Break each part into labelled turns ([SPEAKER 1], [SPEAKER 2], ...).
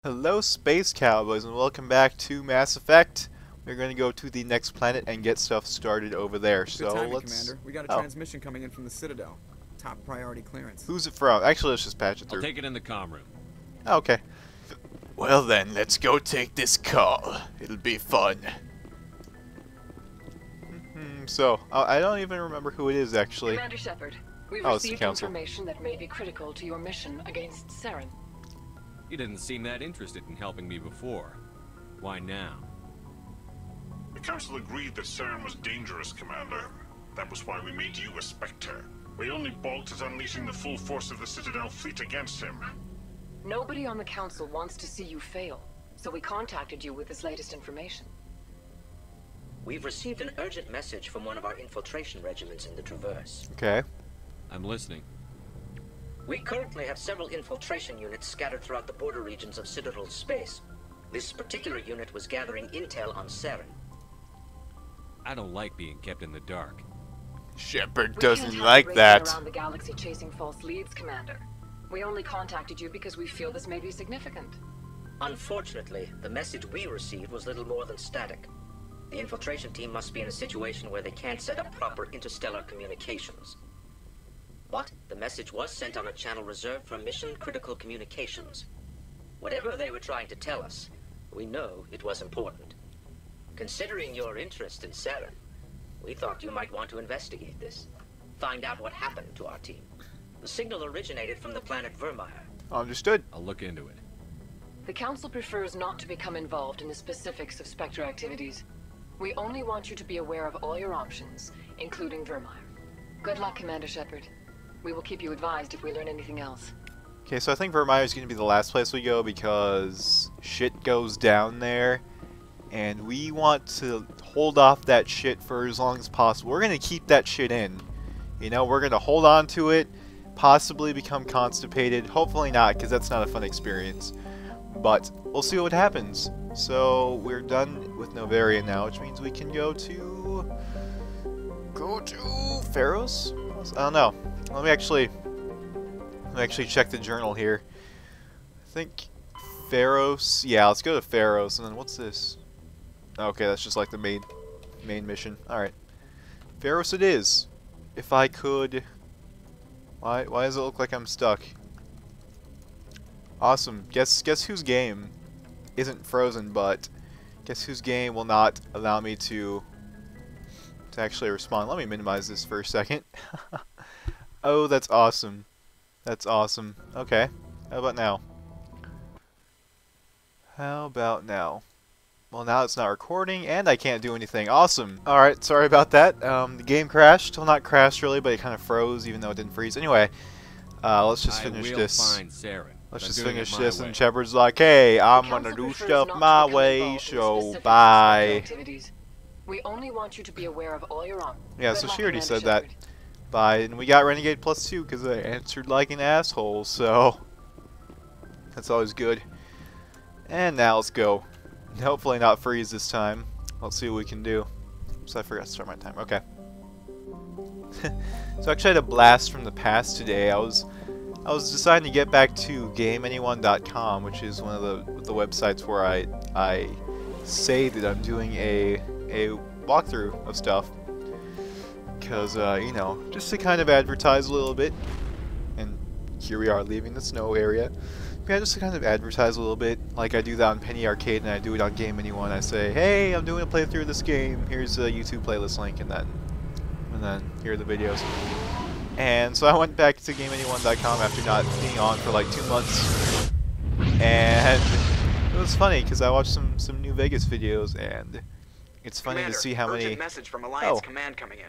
[SPEAKER 1] Hello, Space Cowboys, and welcome back to Mass Effect. We're going to go to the next planet and get stuff started over there.
[SPEAKER 2] Good timing, Commander. We got a transmission coming in from the Citadel. Top priority clearance.
[SPEAKER 1] Who's it from? Actually, let's just patch it through.
[SPEAKER 3] I'll take it in the comm room.
[SPEAKER 1] Okay. Well then, let's go take this call. It'll be fun. So, I don't even remember who it is, actually.
[SPEAKER 4] Commander Shepard, we've
[SPEAKER 1] it's the
[SPEAKER 4] received
[SPEAKER 1] Council.
[SPEAKER 4] information that may be critical to your mission against Saren.
[SPEAKER 3] You didn't seem that interested in helping me before. Why now?
[SPEAKER 5] The Council agreed that Saren was dangerous, Commander. That was why we made you a Spectre. We only balked at unleashing the full force of the Citadel fleet against him.
[SPEAKER 4] Nobody on the Council wants to see you fail, so we contacted you with this latest information.
[SPEAKER 6] We've received an urgent message from one of our infiltration regiments in the Traverse.
[SPEAKER 1] Okay.
[SPEAKER 3] I'm listening.
[SPEAKER 6] We currently have several infiltration units scattered throughout the border regions of Citadel space. This particular unit was gathering intel on Saren.
[SPEAKER 3] I don't like being kept in the dark.
[SPEAKER 1] Shepard
[SPEAKER 4] We
[SPEAKER 1] doesn't
[SPEAKER 4] can't
[SPEAKER 1] like
[SPEAKER 4] have you
[SPEAKER 1] that.
[SPEAKER 4] racing around the galaxy chasing false leads, Commander. We only contacted you because we feel this may be significant.
[SPEAKER 6] Unfortunately, the message we received was little more than static. The infiltration team must be in a situation where they can't set up proper interstellar communications. But the message was sent on a channel reserved for mission-critical communications. Whatever they were trying to tell us, we know it was important. Considering your interest in Saren, we thought you might want to investigate this. Find out what happened to our team. The signal originated from the planet Vermeer.
[SPEAKER 1] Understood.
[SPEAKER 3] I'll look into it.
[SPEAKER 4] The Council prefers not to become involved in the specifics of Spectre activities. We only want you to be aware of all your options, including Vermeer. Good luck, Commander Shepard. We will keep you advised if we learn anything else.
[SPEAKER 1] Okay, so I think Vermeer is going to be the last place we go because shit goes down there. And we want to hold off that shit for as long as possible. We're going to keep that shit in. You know, we're going to hold on to it, possibly become constipated. Hopefully not, because that's not a fun experience. But we'll see what happens. So we're done with Novaria now, which means we can go to Pharos? I don't know. Let me actually check the journal here. I think Pharos. Yeah, let's go to Pharos. And then what's this? Okay, that's just like the main mission. All right, Pharos it is. If I could. Why does it look like I'm stuck? Awesome. Guess whose game isn't frozen, but guess whose game will not allow me to actually respond. Let me minimize this for a second. Oh, that's awesome. That's awesome. Okay. How about now? How about now? Well, now it's not recording, and I can't do anything. Awesome. Alright, sorry about that. The game crashed. Well, not crashed really, but it kind of froze, even though it didn't freeze. Anyway, let's just finish this.
[SPEAKER 3] Find Saren,
[SPEAKER 1] Let's
[SPEAKER 3] but
[SPEAKER 1] just
[SPEAKER 3] I'm doing
[SPEAKER 1] finish
[SPEAKER 3] it my
[SPEAKER 1] this,
[SPEAKER 3] way.
[SPEAKER 1] and Shepard's like, hey, I'm
[SPEAKER 4] The
[SPEAKER 1] gonna
[SPEAKER 4] Council
[SPEAKER 1] do
[SPEAKER 4] prefers
[SPEAKER 1] stuff
[SPEAKER 4] not to
[SPEAKER 1] my
[SPEAKER 4] become
[SPEAKER 1] way,
[SPEAKER 4] involved in the
[SPEAKER 1] so
[SPEAKER 4] specifics of
[SPEAKER 1] bye.
[SPEAKER 4] Spectre activities. We only want you to be aware of all your options.
[SPEAKER 1] Yeah,
[SPEAKER 4] Good
[SPEAKER 1] so
[SPEAKER 4] luck,
[SPEAKER 1] she already
[SPEAKER 4] Commander
[SPEAKER 1] said that.
[SPEAKER 4] Shepard.
[SPEAKER 1] Bye, and we got Renegade +2 because I answered like an asshole, so that's always good. And now let's go. Hopefully not freeze this time. Let's see what we can do. So I forgot to start my timer. Okay. So actually I had a blast from the past today. I was deciding to get back to GameAnyone.com, which is one of the websites where I say that I'm doing a walkthrough of stuff. Because, you know, just to kind of advertise a little bit. And here we are leaving the snow area. Yeah, just to kind of advertise a little bit. Like I do that on Penny Arcade and I do it on Game Anyone. I say, hey, I'm doing a playthrough of this game. Here's a YouTube playlist link, and then here are the videos. And so I went back to GameAnyone.com after not being on for like 2 months. And it was funny because I watched some New Vegas videos, and it's funny
[SPEAKER 2] Commander,
[SPEAKER 1] to see how many
[SPEAKER 2] message from Alliance Command coming in.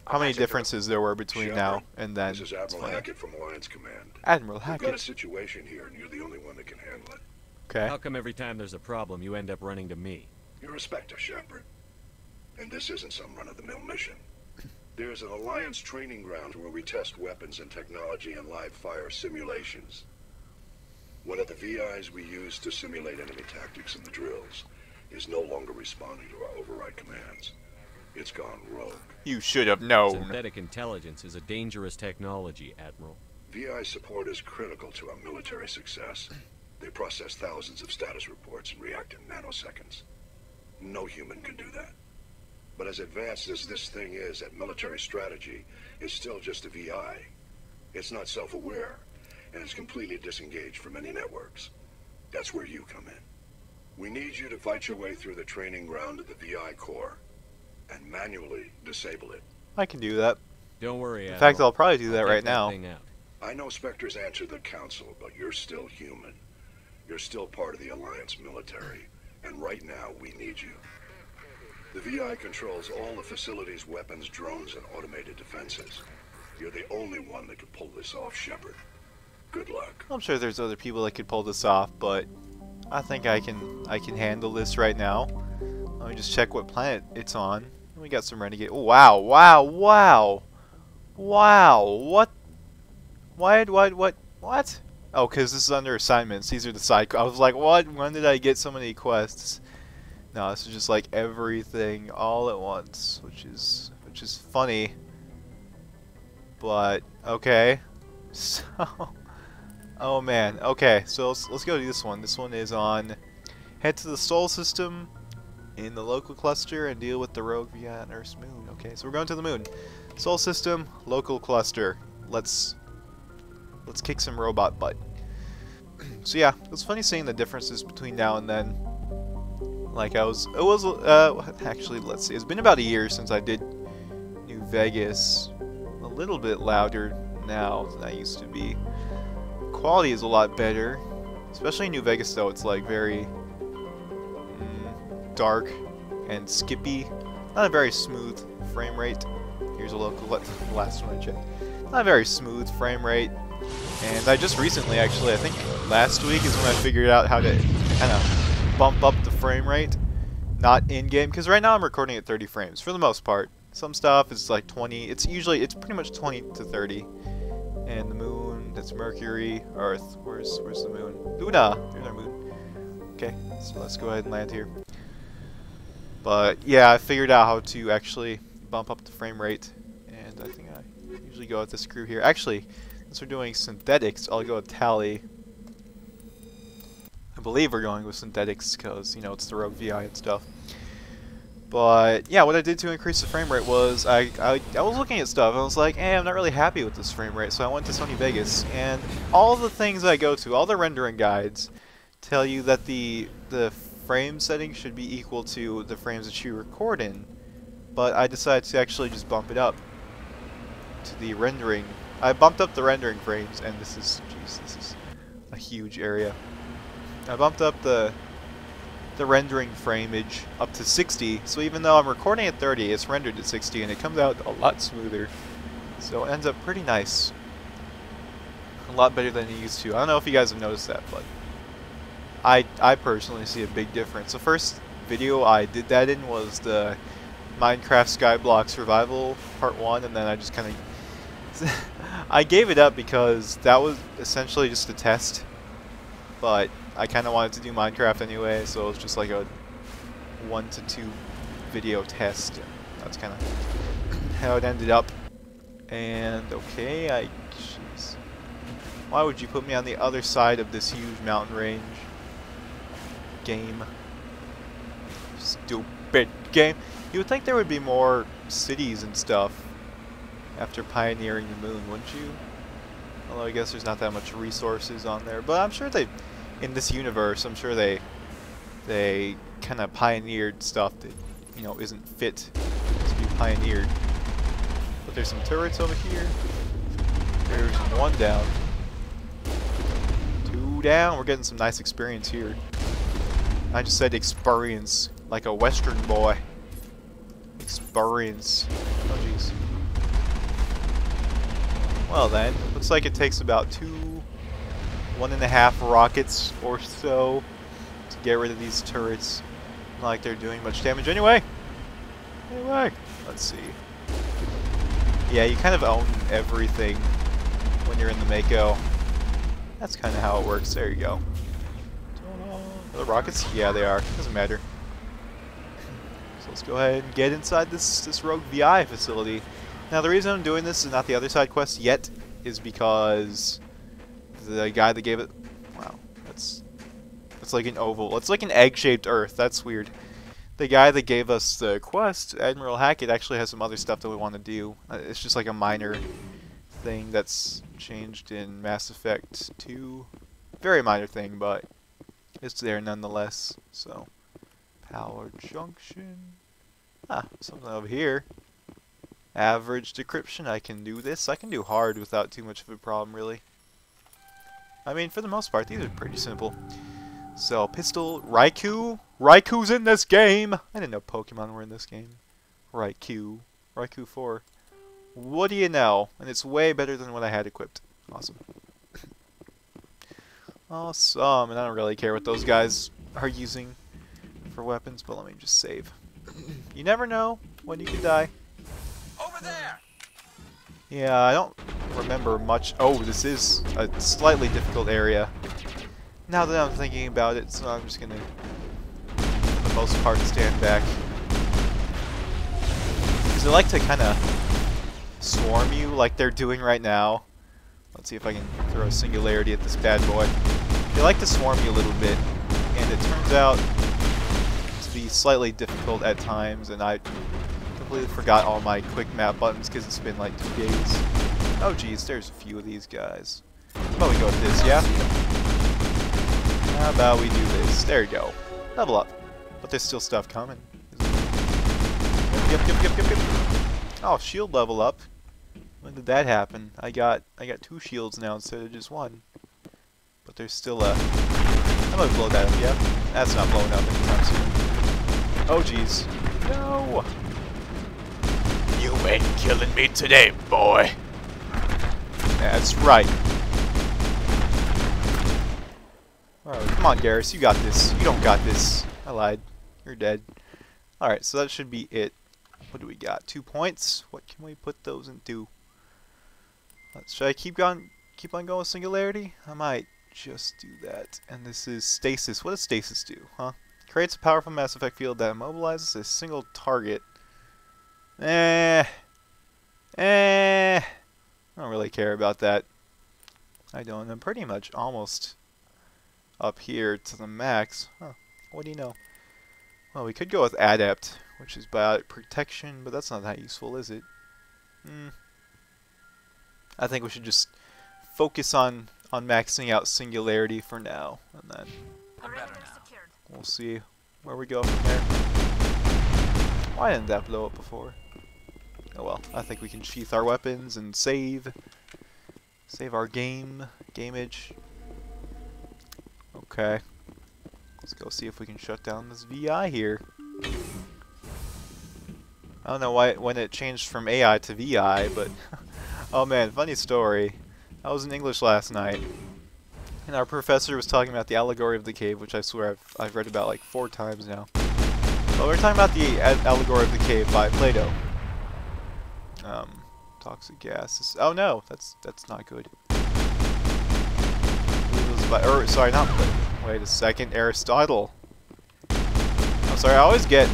[SPEAKER 1] how many differences there were between
[SPEAKER 5] Shepard,
[SPEAKER 1] now and then.
[SPEAKER 5] This is Admiral Hackett from Alliance Command.
[SPEAKER 1] Admiral
[SPEAKER 5] We've got a
[SPEAKER 1] Hackett.
[SPEAKER 5] situation here, and you're the only one that can handle it.
[SPEAKER 1] Okay.
[SPEAKER 3] How come every time there's a problem, you end up running to me?
[SPEAKER 5] You're a Spectre, Shepard. And this isn't some run-of-the-mill mission. There's an Alliance training ground where we test weapons and technology in live-fire simulations. One of the VIs we use to simulate enemy tactics in the drills is no longer responding to our override commands. It's gone rogue.
[SPEAKER 1] You should have known.
[SPEAKER 3] Synthetic intelligence is a dangerous technology, Admiral.
[SPEAKER 5] VI support is critical to our military success. They process thousands of status reports and react in nanoseconds. No human can do that. But as advanced as this thing is at military strategy, it's still just a VI. It's not self-aware, and it's completely disengaged from any networks. That's where you come in. We need you to fight your way through the training ground of the VI core, and manually disable it.
[SPEAKER 1] I can do that.
[SPEAKER 3] Don't worry,
[SPEAKER 1] In fact, I'll probably do that right now.
[SPEAKER 5] I know Spectres answer the Council, but you're still human. You're still part of the Alliance military, and right now we need you. The VI controls all the facility's weapons, drones, and automated defenses. You're the only one that could pull this off, Shepard. Good luck.
[SPEAKER 1] I'm sure there's other people that could pull this off, but I think I can handle this right now. Let me just check what planet it's on. We got some renegade. Oh, wow, wow, wow, wow. What? What? Oh, because this is under assignments. These are the side. I was like, what? When did I get so many quests? No, this is just like everything all at once, which is funny. But okay, so oh man, okay, so let's go to this one. This one is on head to the Sol system in the local cluster and deal with the rogue VI on Earth's moon. Okay, so we're going to the moon. Sol system, local cluster. Let's kick some robot butt. So yeah, it was funny seeing the differences between now and then. Like actually, let's see. It's been about a year since I did New Vegas. A little bit louder now than I used to be. Quality is a lot better, especially in New Vegas though. It's like very dark and skippy. Not a very smooth frame rate. Here's a local. Last one I checked. Not a very smooth frame rate. And I just recently, actually, I think last week is when I figured out how to kind of bump up the frame rate, not in-game, because right now I'm recording at 30 frames for the most part. Some stuff is like 20. It's pretty much 20 to 30. And the moon, that's Mercury, Earth. Where's the moon? Luna. There's our moon. Okay, so let's go ahead and land here. But yeah, I figured out how to actually bump up the frame rate, and I think I usually go with this screw here. Actually, since we're doing synthetics, I'll go with Tally. I believe we're going with synthetics because, you know, it's the rogue VI and stuff. But yeah, what I did to increase the frame rate was I was looking at stuff and I was like, I'm not really happy with this frame rate, so I went to Sony Vegas, and all the things I go to, all the rendering guides, tell you that the frame setting should be equal to the frames that you record in. But I decided to actually just bump it up to the rendering. I bumped up the rendering frames, and this is a huge area. I bumped up the rendering frameage up to 60, so even though I'm recording at 30, it's rendered at 60, and it comes out a lot smoother. So it ends up pretty nice. A lot better than it used to. I don't know if you guys have noticed that, but I personally see a big difference. The first video I did that in was the Minecraft Skyblock Survival Part 1, and then I just kind of I gave it up because that was essentially just a test, but I kind of wanted to do Minecraft anyway, so it was just like a 1 to 2 video test. That's kind of how it ended up. And okay, jeez. Why would you put me on the other side of this huge mountain range? Game. Stupid game. You would think there would be more cities and stuff after pioneering the moon, wouldn't you? Although I guess there's not that much resources on there, but I'm sure in this universe, I'm sure they kind of pioneered stuff that, you know, isn't fit to be pioneered. But there's some turrets over here. There's one down. 2 down. We're getting some nice experience here. I just said experience, like a Western boy. Experience. Oh jeez. Well then, looks like it takes about 1.5 rockets or so to get rid of these turrets. Not like they're doing much damage anyway. Let's see. Yeah, you kind of own everything when you're in the Mako. That's kind of how it works. There you go. Are the rockets? Yeah, they are. Doesn't matter. So let's go ahead and get inside this rogue VI facility. Now the reason I'm doing this is not the other side quest yet, is because the guy that gave it... Wow, that's It's like an oval. It's like an egg-shaped Earth. That's weird. The guy that gave us the quest, Admiral Hackett, actually has some other stuff that we want to do. It's just like a minor thing that's changed in Mass Effect 2. Very minor thing, but it's there nonetheless. So, power junction. Ah, something over here. Average decryption. I can do this. I can do hard without too much of a problem, really. I mean, for the most part, these are pretty simple. So, pistol, Raikou. Raikou's in this game! I didn't know Pokemon were in this game. Raikou. Raikou 4. What do you know? And it's way better than what I had equipped. Awesome. Awesome. And I don't really care what those guys are using for weapons, but let me just save. You never know when you could die.
[SPEAKER 3] Over there!
[SPEAKER 1] Yeah, I don't remember much. Oh, this is a slightly difficult area. Now that I'm thinking about it, so I'm just gonna, for the most part, stand back. Because they like to kind of swarm you like they're doing right now. Let's see if I can throw a singularity at this bad boy. They like to swarm you a little bit, and it turns out to be slightly difficult at times, and I completely forgot all my quick map buttons because it's been like 2 days. Oh geez, there's a few of these guys. How about we go with this, yeah? How about we do this? There you go. Level up. But there's still stuff coming. Yep. Oh, shield level up. When did that happen? I got 2 shields now instead of just 1. But there's still a... I'm gonna blow that up, yeah? That's not blowing up anytime soon. Oh jeez. No! You ain't killing me today, boy! That's right. Alright, come on, Garrus, you got this. You don't got this. I lied. You're dead. Alright, so that should be it. What do we got? 2 points? What can we put those into? Should I keep on going with singularity? I might just do that. And this is stasis. What does stasis do, huh? Creates a powerful Mass Effect field that immobilizes a single target. I don't really care about that. I don't. I'm pretty much almost up here to the max. Huh. What do you know? Well, we could go with adept, which is biotic protection, but that's not that useful, is it? I think we should just focus on maxing out singularity for now, and then we'll see where we go from there. Why didn't that blow up before? Oh well, I think we can sheath our weapons and save our gameage. Okay, let's go see if we can shut down this VI here. I don't know when it changed from AI to VI, but oh man, funny story. I was in English last night, and our professor was talking about the allegory of the cave, which I swear I've read about like 4 times now. But we were talking about the allegory of the cave by Plato. Toxic gases. Oh no, that's not good. Sorry, not Plato. Wait a second, Aristotle. I'm sorry, I always get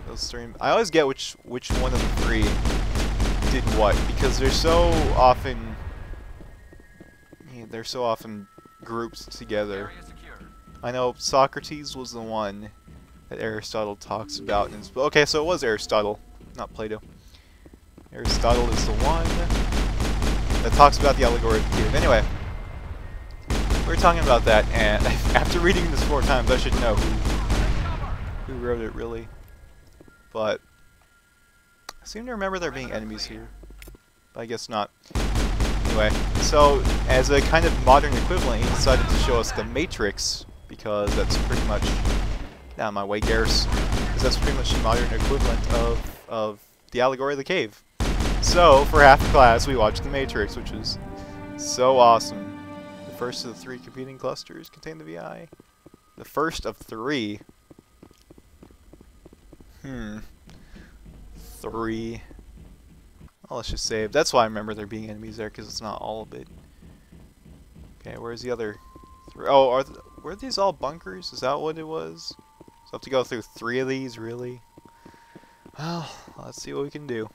[SPEAKER 1] those 3. I always get which one of the 3 did what, because they're so often grouped together. I know Socrates was the one that Aristotle talks about. Okay, so it was Aristotle, not Plato. Aristotle is the one that talks about the allegory of the cave. Anyway, we were talking about that, and after reading this 4 times, I should know who wrote it, really. But I seem to remember there being enemies here, but I guess not. Anyway, so as a kind of modern equivalent, he decided to show us the Matrix, because that's pretty much... Get out of my way, Garrus. Because that's pretty much the modern equivalent of the allegory of the cave. So, for half the class, we watched the Matrix, which was so awesome. The first of the 3 competing clusters contain the VI. The first of 3. 3. Well, let's just save. That's why I remember there being enemies there, because it's not all of it. Okay, where's the other 3? Oh, were these all bunkers? Is that what it was? So I have to go through 3 of these, really? Well, let's see what we can do.